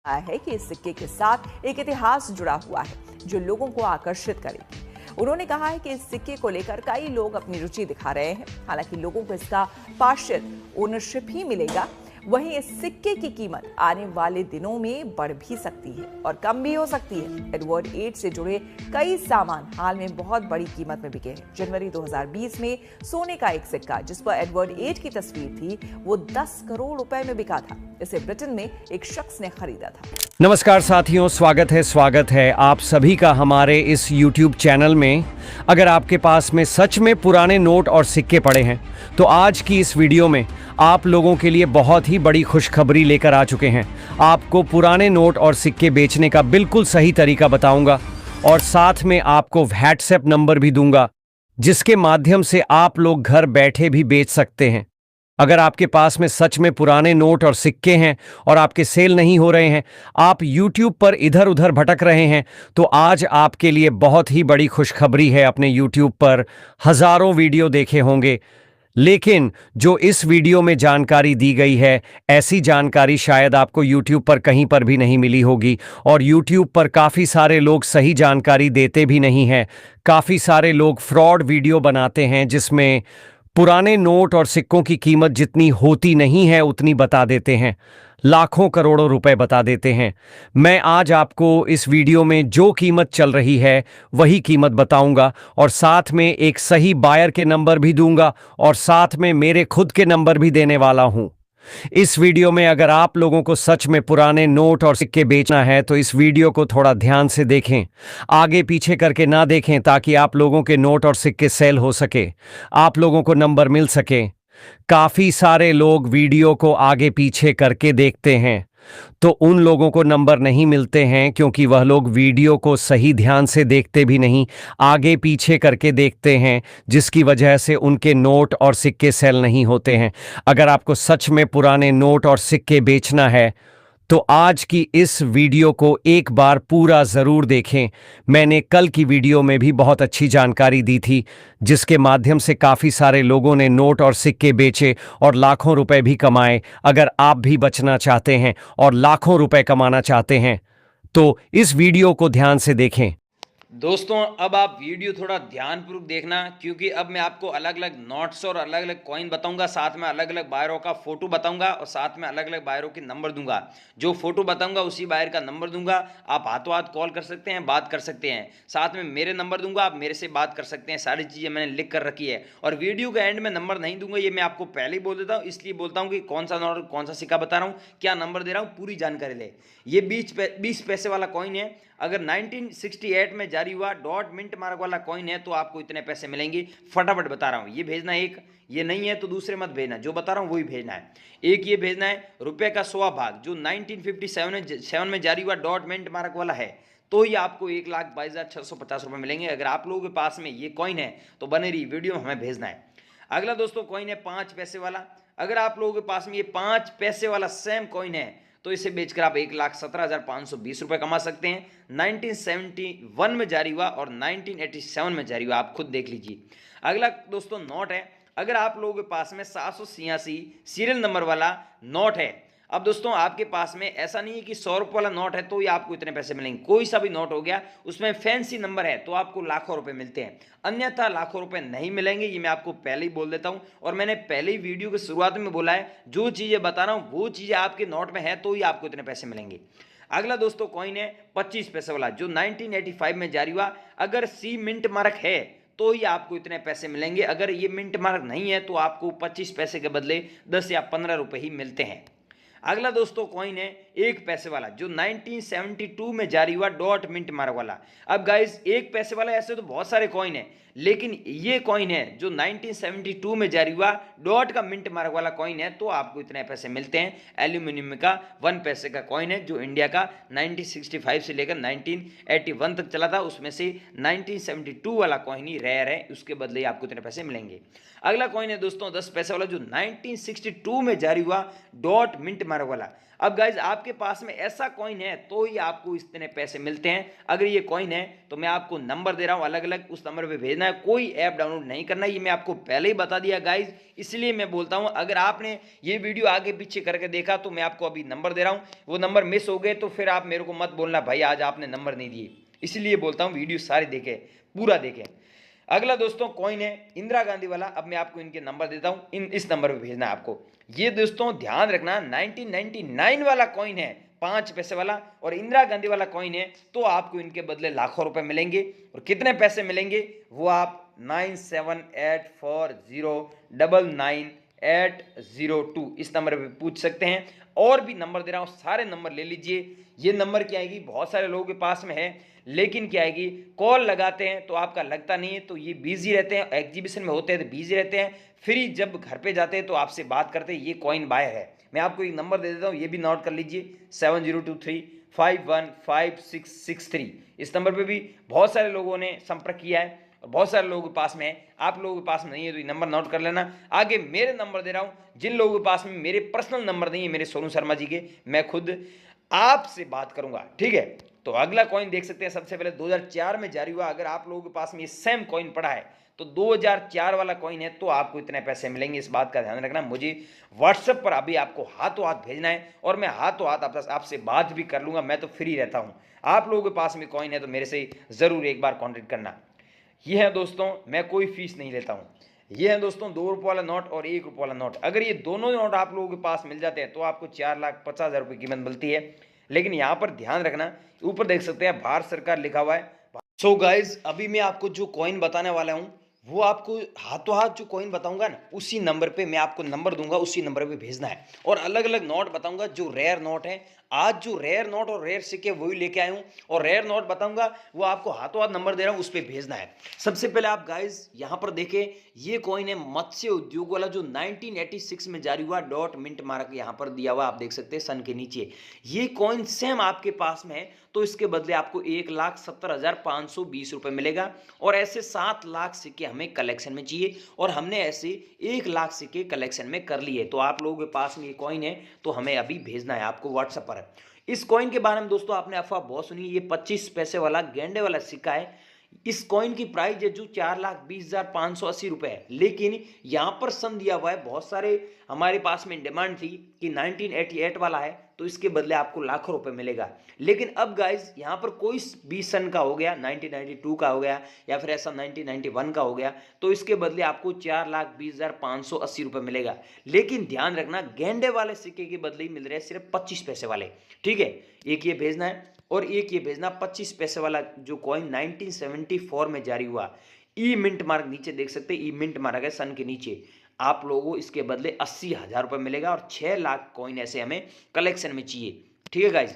है कि इस सिक्के के साथ एक इतिहास जुड़ा हुआ है जो लोगों को आकर्षित करेगी। उन्होंने कहा है कि इस सिक्के को लेकर कई लोग अपनी रुचि दिखा रहे हैं। हालांकि लोगों को इसका पार्शियल ओनरशिप ही मिलेगा। वहीं इस सिक्के की कीमत आने वाले दिनों में बढ़ भी सकती है और कम भी हो सकती है। एडवर्ड 8 से जुड़े कई सामान हाल में बहुत बड़ी कीमत में बिके हैं। जनवरी 2020 में सोने का एक सिक्का जिस पर एडवर्ड 8 की तस्वीर थी वो 10 करोड़ रुपए में बिका था। इसे ब्रिटेन में एक शख्स ने खरीदा था। नमस्कार साथियों, स्वागत है आप सभी का हमारे इस YouTube चैनल में। अगर आपके पास में सच में पुराने नोट और सिक्के पड़े हैं तो आज की इस वीडियो में आप लोगों के लिए बहुत ही बड़ी खुशखबरी लेकर आ चुके हैं। आपको पुराने नोट और सिक्के बेचने का बिल्कुल सही तरीका बताऊंगा और साथ में आपको व्हाट्सएप नंबर भी दूंगा जिसके माध्यम से आप लोग घर बैठे भी बेच सकते हैं। अगर आपके पास में सच में पुराने नोट और सिक्के हैं और आपके सेल नहीं हो रहे हैं, आप YouTube पर इधर उधर भटक रहे हैं, तो आज आपके लिए बहुत ही बड़ी खुशखबरी है। अपने YouTube पर हजारों वीडियो देखे होंगे, लेकिन जो इस वीडियो में जानकारी दी गई है, ऐसी जानकारी शायद आपको YouTube पर कहीं पर भी नहीं मिली होगी। और YouTube पर काफ़ी सारे लोग सही जानकारी देते भी नहीं हैं। काफ़ी सारे लोग फ्रॉड वीडियो बनाते हैं जिसमें पुराने नोट और सिक्कों की कीमत जितनी होती नहीं है उतनी बता देते हैं, लाखों करोड़ों रुपए बता देते हैं। मैं आज आपको इस वीडियो में जो कीमत चल रही है वही कीमत बताऊंगा और साथ में एक सही बायर के नंबर भी दूंगा और साथ में मेरे खुद के नंबर भी देने वाला हूं। इस वीडियो में अगर आप लोगों को सच में पुराने नोट और सिक्के बेचना है तो इस वीडियो को थोड़ा ध्यान से देखें, आगे पीछे करके ना देखें, ताकि आप लोगों के नोट और सिक्के सेल हो सके, आप लोगों को नंबर मिल सके। काफ़ी सारे लोग वीडियो को आगे पीछे करके देखते हैं तो उन लोगों को नंबर नहीं मिलते हैं क्योंकि वह लोग वीडियो को सही ध्यान से देखते भी नहीं, आगे पीछे करके देखते हैं, जिसकी वजह से उनके नोट और सिक्के सेल नहीं होते हैं। अगर आपको सच में पुराने नोट और सिक्के बेचना है तो आज की इस वीडियो को एक बार पूरा ज़रूर देखें। मैंने कल की वीडियो में भी बहुत अच्छी जानकारी दी थी जिसके माध्यम से काफ़ी सारे लोगों ने नोट और सिक्के बेचे और लाखों रुपए भी कमाए। अगर आप भी बचना चाहते हैं और लाखों रुपए कमाना चाहते हैं तो इस वीडियो को ध्यान से देखें। दोस्तों, अब आप वीडियो थोड़ा ध्यानपूर्वक देखना, क्योंकि अब मैं आपको अलग अलग नोट्स और अलग अलग कॉइन बताऊंगा, साथ में अलग अलग बायरों का फोटो बताऊंगा और साथ में अलग अलग बायरों के नंबर दूंगा। जो फोटो बताऊंगा उसी बायर का नंबर दूंगा। आप हाथों हाथ कॉल कर सकते हैं, बात कर सकते हैं। साथ में मेरे नंबर दूंगा, आप मेरे से बात कर सकते हैं। सारी चीज़ें मैंने लिख कर रखी है और वीडियो के एंड में नंबर नहीं दूंगा, ये मैं आपको पहले ही बोल देता हूँ। इसलिए बोलता हूँ कि कौन सा नोट कौन सा सिक्का बता रहा हूँ, क्या नंबर दे रहा हूँ, पूरी जानकारी ले। ये 20 पैसे वाला कॉइन है। अगर 1968 में जारी हुआ डॉट मिंट मार्क वाला कॉइन है तो आपको इतने पैसे मिलेंगे। फटाफट बता रहा हूं, ये भेजना एक, ये नहीं है तो दूसरे मत भेजना, जो बता रहा हूं वही भेजना है। एक ये भेजना है रुपए का 100 भाग जो 1957 में जारी हुआ डॉट मिंट मार्क वाला है, तो ये आपको 1,22,650 रुपए मिलेंगे। अगर आप लोगों के पास में ये कॉइन है तो बने रही वीडियो में हमें भेजना है। अगला दोस्तों कॉइन है 5 पैसे वाला। अगर आप लोगों के पास में ये 5 पैसे वाला सेम कॉइन है तो इसे बेचकर आप 1,17,520 रुपए कमा सकते हैं। 1971 में जारी हुआ और 1987 में जारी हुआ, आप खुद देख लीजिए। अगला दोस्तों नोट है। अगर आप लोगों के पास में 786 सीरियल नंबर वाला नोट है, अब दोस्तों आपके पास में ऐसा नहीं है कि 100 रुपये वाला नोट है तो ये आपको इतने पैसे मिलेंगे। कोई सा भी नोट हो गया उसमें फैंसी नंबर है तो आपको लाखों रुपए मिलते हैं, अन्यथा लाखों रुपए नहीं मिलेंगे। ये मैं आपको पहले ही बोल देता हूं और मैंने पहले ही वीडियो की शुरुआत में बोला है, जो चीज़ें बता रहा हूं वो चीज़ें आपके नोट में है तो ही आपको इतने पैसे मिलेंगे। अगला दोस्तों कॉइन है 25 पैसे वाला जो 1985 में जारी हुआ। अगर सी मिंट मार्क है तो ही आपको इतने पैसे मिलेंगे। अगर ये मिंट मार्क नहीं है तो आपको 25 पैसे के बदले 10 या 15 रुपए ही मिलते हैं। अगला दोस्तों कॉइन है 1 पैसे वाला जो 1972 में जारी हुआ डॉट मिंट मार्क वाला। अब गाइस 1 पैसे वाला ऐसे तो बहुत सारे कॉइन है, लेकिन ये कॉइन है जो 1972 में जारी हुआ डॉट का मिंट मार्क वाला कॉइन है तो आपको इतने पैसे मिलते हैं। एल्यूमिनियम का 1 पैसे का कॉइन है जो इंडिया का 1965 से लेकर 1981 तक चला था, उसमें से 1972 वाला कॉइन ही रेयर है, उसके बदले ही आपको इतने पैसे मिलेंगे। अगला कॉइन है दोस्तों 10 पैसे वाला जो 1962 में जारी हुआ डॉट मिंट मार्क वाला। अब गाइज आपके पास में ऐसा कॉइन है तो ही आपको इतने पैसे मिलते हैं। अगर ये कॉइन है तो मैं आपको नंबर दे रहा हूँ अलग अलग, उस नंबर पे भेजना है, कोई ऐप डाउनलोड नहीं करना, ये मैं आपको पहले ही बता दिया गाइज। इसलिए मैं बोलता हूँ अगर आपने ये वीडियो आगे पीछे करके देखा तो मैं आपको अभी नंबर दे रहा हूँ, वो नंबर मिस हो गए तो फिर आप मेरे को मत बोलना भाई आज आपने नंबर नहीं दिए। इसलिए बोलता हूँ वीडियो सारी देखें, पूरा देखें। अगला दोस्तों कॉइन है इंदिरा गांधी वाला। अब मैं आपको इनके नंबर देता हूं, इस नंबर पे भेजना है आपको। ये दोस्तों ध्यान रखना 1999 वाला कॉइन है, 5 पैसे वाला, और इंदिरा गांधी वाला कॉइन है, तो आपको इनके बदले लाखों रुपए मिलेंगे। और कितने पैसे मिलेंगे वो आप 9784099802 इस नंबर पे पूछ सकते हैं। और भी नंबर दे रहा हूं, सारे नंबर ले लीजिए। ये नंबर क्या आएगी, बहुत सारे लोगों के पास में है, लेकिन क्या आएगी कॉल लगाते हैं तो आपका लगता नहीं है, तो ये बिजी रहते हैं, एग्जीबिशन में होते हैं तो बिजी रहते हैं, फ्री जब घर पे जाते हैं तो आपसे बात करते हैं। ये कॉइन बायर है। मैं आपको एक नंबर दे देता हूँ, ये भी नोट कर लीजिए, 7023515663। इस नंबर पे भी बहुत सारे लोगों ने संपर्क किया है और बहुत सारे लोगों के पास में है। आप लोगों के पास में नहीं है तो ये नंबर नोट कर लेना। आगे मेरे नंबर दे रहा हूँ, जिन लोगों के पास में मेरे पर्सनल नंबर नहीं है, मेरे सोनू शर्मा जी के, मैं खुद आपसे बात करूंगा, ठीक है। तो अगला कॉइन देख सकते हैं, सबसे पहले 2004 में जारी हुआ। अगर आप लोगों के पास में ये सेम कॉइन पड़ा है तो 2004 वाला कॉइन है तो आपको इतने पैसे मिलेंगे, इस बात का ध्यान रखना। मुझे व्हाट्सएप पर अभी आपको हाथों हाथ भेजना है और मैं हाथों हाथ आपसे बात भी कर लूंगा, मैं तो फ्री रहता हूं। आप लोगों के पास में कॉइन है तो मेरे से जरूर एक बार कॉन्टेक्ट करना। ये है दोस्तों, मैं कोई फीस नहीं लेता हूं। ये है दोस्तों 2 रुपये वाला नोट और 1 रुपये वाला नोट। अगर ये दोनों नोट आप लोगों के पास मिल जाते हैं तो आपको 4,50,000 रुपये कीमत मिलती है। लेकिन यहाँ पर ध्यान रखना, ऊपर देख सकते हैं भारत सरकार लिखा हुआ है। सो गाइज अभी मैं आपको जो कॉइन बताने वाला हूँ वो आपको हाथों हाथ जो कॉइन बताऊंगा ना, उसी नंबर पे मैं आपको नंबर दूंगा, उसी नंबर पे भेजना है। और अलग अलग नोट बताऊंगा जो रेयर नोट है। आज जो रेयर नोट और रेयर सिक्के वही लेके आया हूँ, और रेयर नोट बताऊंगा वो आपको हाथों हाथ नंबर दे रहा हूँ, उस पर भेजना है। सबसे पहले आप गाइज यहाँ पर देखें, ये कॉइन है मत्स्य उद्योग वाला जो 1986 में जारी हुआ, डॉट मिंट मार्क यहाँ पर दिया हुआ, आप देख सकते हैं सन के नीचे। ये कॉइन सेम आपके पास में है तो इसके बदले आपको 1,70,520 रुपए मिलेगा। और ऐसे 7 लाख सिक्के हमें कलेक्शन में चाहिए और हमने ऐसे 1 लाख सिक्के कलेक्शन में कर लिए। तो आप लोगों के पास में ये कॉइन है तो हमें अभी भेजना है आपको व्हाट्सएप पर। इस कॉइन के बारे में दोस्तों आपने अफवाह बहुत सुनी, ये 25 पैसे वाला गेंडे वाला सिक्का है। इस कॉइन की प्राइस है जो 4,20,580 रुपए है, लेकिन यहां पर सन दिया हुआ है। बहुत सारे हमारे पास में डिमांड थी कि 1988 वाला है तो इसके बदले आपको लाखों रुपए मिलेगा। लेकिन अब गाइज यहां पर कोई भी सन का हो गया, 1992 का हो गया या फिर ऐसा 1991 का हो गया, तो इसके बदले आपको 4,20,580 रुपए मिलेगा। लेकिन ध्यान रखना, गेंडे वाले सिक्के के बदले ही मिल रहे हैं सिर्फ 25 पैसे वाले, ठीक है। एक ये भेजना है और एक ये भेजना 25 पैसे वाला जो कॉइन 1974 में जारी हुआ। ई मिंट मार्क नीचे देख सकते हैं, ई मिंट मार्क है सन के नीचे। आप लोगों को इसके बदले 80,000 रुपए मिलेगा और 6 लाख कॉइन ऐसे हमें कलेक्शन में चाहिए, ठीक है गाइज।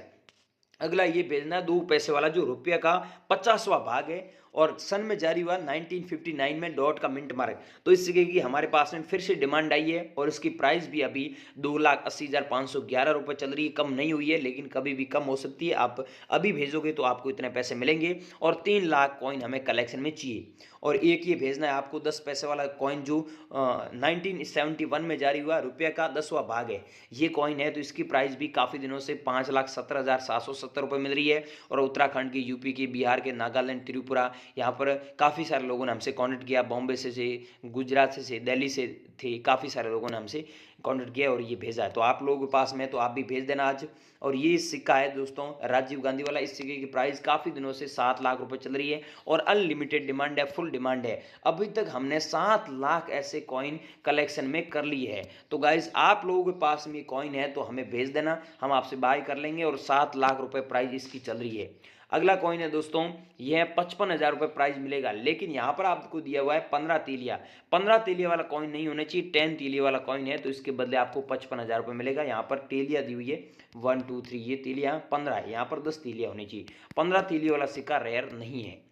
अगला ये भेजना 2 पैसे वाला जो रुपये का 50वां भाग है और सन में जारी हुआ 1959 में, डॉट का मिंट मार्क। तो इस सिक्के की हमारे पास में फिर से डिमांड आई है और इसकी प्राइस भी अभी 2,80,511 रुपये चल रही है, कम नहीं हुई है, लेकिन कभी भी कम हो सकती है। आप अभी भेजोगे तो आपको इतने पैसे मिलेंगे और 3 लाख कॉइन हमें कलेक्शन में चाहिए। और एक ये भेजना है आपको 10 पैसे वाला कॉइन जो 1971 में जारी हुआ, रुपये का 10वां भाग है ये कॉइन है। तो इसकी प्राइस भी काफ़ी दिनों से 5,17,770 रुपये मिल रही है। और उत्तराखंड की, यूपी की, बिहार के, नागालैंड, त्रिपुरा, यहाँ पर काफ़ी सारे लोगों ने हमसे कांटेक्ट किया, बॉम्बे से, गुजरात से, दिल्ली से थे, काफ़ी सारे लोगों ने हमसे कांटेक्ट किया और ये भेजा है। तो आप लोगों के पास में तो आप भी भेज देना आज। और ये सिक्का है दोस्तों राजीव गांधी वाला। इस सिक्के की प्राइस काफ़ी दिनों से 7 लाख रुपए चल रही है और अनलिमिटेड डिमांड है, फुल डिमांड है। अभी तक हमने 7 लाख ऐसे कॉइन कलेक्शन में कर ली है। तो गाइज आप लोगों के पास में कॉइन है तो हमें भेज देना, हम आपसे बाय कर लेंगे। और 7 लाख रुपए प्राइस इसकी चल रही है। अगला कॉइन है दोस्तों, यह 55,000 रुपये प्राइस मिलेगा, लेकिन यहाँ पर आपको दिया हुआ है 15 तीलिया। 15 तीलिया वाला कॉइन नहीं होना चाहिए, 10 तीलिया वाला कॉइन है तो इसके बदले आपको 55,000 रुपये मिलेगा। यहाँ पर तीलिया दी हुई है 1 2 3, ये तीलिया 15 है, यहाँ पर 10 तीलिया होनी चाहिए। 15 तीलिया वाला सिक्का रेयर नहीं है।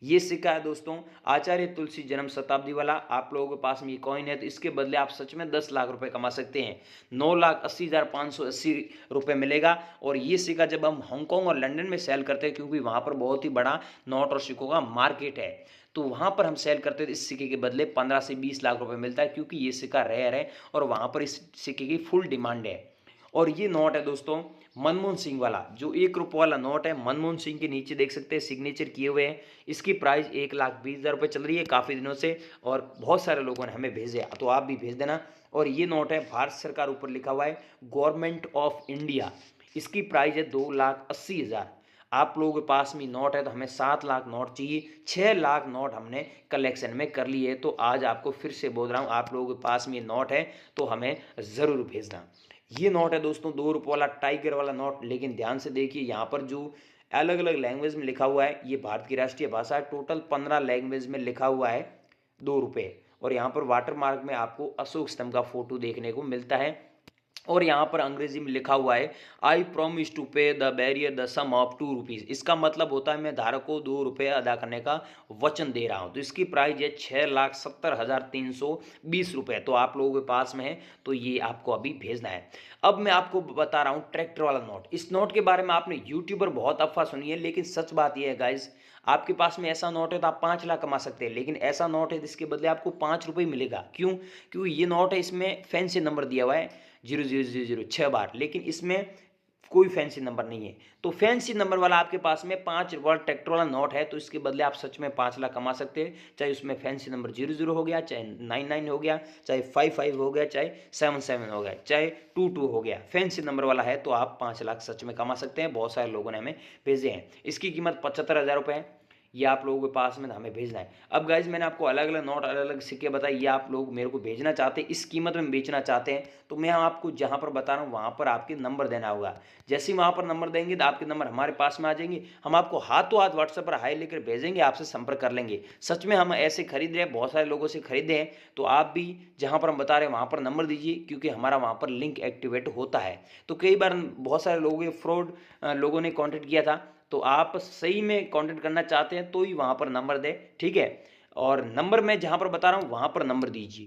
ये सिक्का है दोस्तों आचार्य तुलसी जन्म शताब्दी वाला। आप लोगों के पास में ये कॉइन है तो इसके बदले आप सच में 10 लाख रुपए कमा सकते हैं। 9,80,580 रुपये मिलेगा। और ये सिक्का जब हम हांगकांग और लंदन में सेल करते हैं, क्योंकि वहाँ पर बहुत ही बड़ा नोट और सिक्कों का मार्केट है, तो वहाँ पर हम सेल करते हैं, इस सिक्के के बदले 15 से 20 लाख रुपए मिलता है, क्योंकि ये सिक्का रेयर है और वहाँ पर इस सिक्के की फुल डिमांड है। और ये नोट है दोस्तों मनमोहन सिंह वाला, जो 1 रुपये वाला नोट है, मनमोहन सिंह के नीचे देख सकते हैं सिग्नेचर किए हुए हैं। इसकी प्राइस 1,20,000 रुपये चल रही है काफ़ी दिनों से, और बहुत सारे लोगों ने हमें भेजे, तो आप भी भेज देना। और ये नोट है भारत सरकार, ऊपर लिखा हुआ है गवर्नमेंट ऑफ इंडिया। इसकी प्राइस है 2,80,000। आप लोगों के पास में नोट है तो हमें 7 लाख नोट चाहिए, 6 लाख नोट हमने कलेक्शन में कर लिए। तो आज आपको फिर से बोल रहा हूँ, आप लोगों के पास में नोट है तो हमें ज़रूर भेजना। ये नोट है दोस्तों 2 रुपये वाला टाइगर वाला नोट, लेकिन ध्यान से देखिए यहाँ पर जो अलग अलग लैंग्वेज में लिखा हुआ है, ये भारत की राष्ट्रीय भाषा है। टोटल 15 लैंग्वेज में लिखा हुआ है 2 रुपये, और यहाँ पर वाटर मार्क में आपको अशोक स्तंभ का फोटो देखने को मिलता है। और यहाँ पर अंग्रेजी में लिखा हुआ है I promise to pay the bearer the sum of 2 rupees. इसका मतलब होता है मैं धारक को 2 रुपये अदा करने का वचन दे रहा हूँ। तो इसकी प्राइस है 6,70,320 रुपये। तो आप लोगों के पास में है तो ये आपको अभी भेजना है। अब मैं आपको बता रहा हूँ ट्रैक्टर वाला नोट। इस नोट के बारे में आपने यूट्यूबर बहुत अफवाह सुनी है, लेकिन सच बात यह है गाइज, आपके पास में ऐसा नोट है तो आप 5 लाख कमा सकते हैं, लेकिन ऐसा नोट है जिसके बदले आपको 5 रुपये मिलेगा। क्यों? क्योंकि ये नोट है, इसमें फैंसी नंबर दिया हुआ है 0000 6 बार, लेकिन इसमें कोई फैंसी नंबर नहीं है। तो फैंसी नंबर वाला आपके पास में 5 वाला ट्रैक्टर वाला नोट है, तो इसके बदले आप सच में 5 लाख कमा सकते हैं। चाहे उसमें फैंसी नंबर 00 हो गया, चाहे 99 हो गया, चाहे 55 हो गया, चाहे 77 हो गया, चाहे 22 हो गया, फैंसी नंबर वाला है तो आप 5 लाख सच में कमा सकते हैं। बहुत सारे लोगों ने हमें भेजे हैं। इसकी कीमत 75,000 रुपये है। ये आप लोगों के पास में हमें भेजना है। अब गाइज मैंने आपको अलग अलग नोट, अलग अलग सिक्के बताए, ये आप लोग मेरे को भेजना चाहते हैं, इस कीमत में बेचना चाहते हैं, तो मैं आपको जहां पर बता रहा हूँ वहां पर आपके नंबर देना होगा। जैसे ही वहां पर नंबर देंगे तो आपके नंबर हमारे पास में आ जाएंगे, हम आपको हाथों हाथ व्हाट्सएप पर हाई लेकर भेजेंगे, आपसे संपर्क कर लेंगे। सच में हम ऐसे खरीद रहे हैं, बहुत सारे लोगों से खरीदे हैं, तो आप भी जहां पर हम बता रहे हैं वहां पर नंबर दीजिए, क्योंकि हमारा वहां पर लिंक एक्टिवेट होता है। तो कई बार बहुत सारे लोगों फ्रॉड लोगों ने कॉन्टेक्ट किया था, तो आप सही में कांटेक्ट करना चाहते हैं तो ही वहां पर नंबर दें, ठीक है। और नंबर मैं जहां पर बता रहा हूं वहां पर नंबर दीजिए।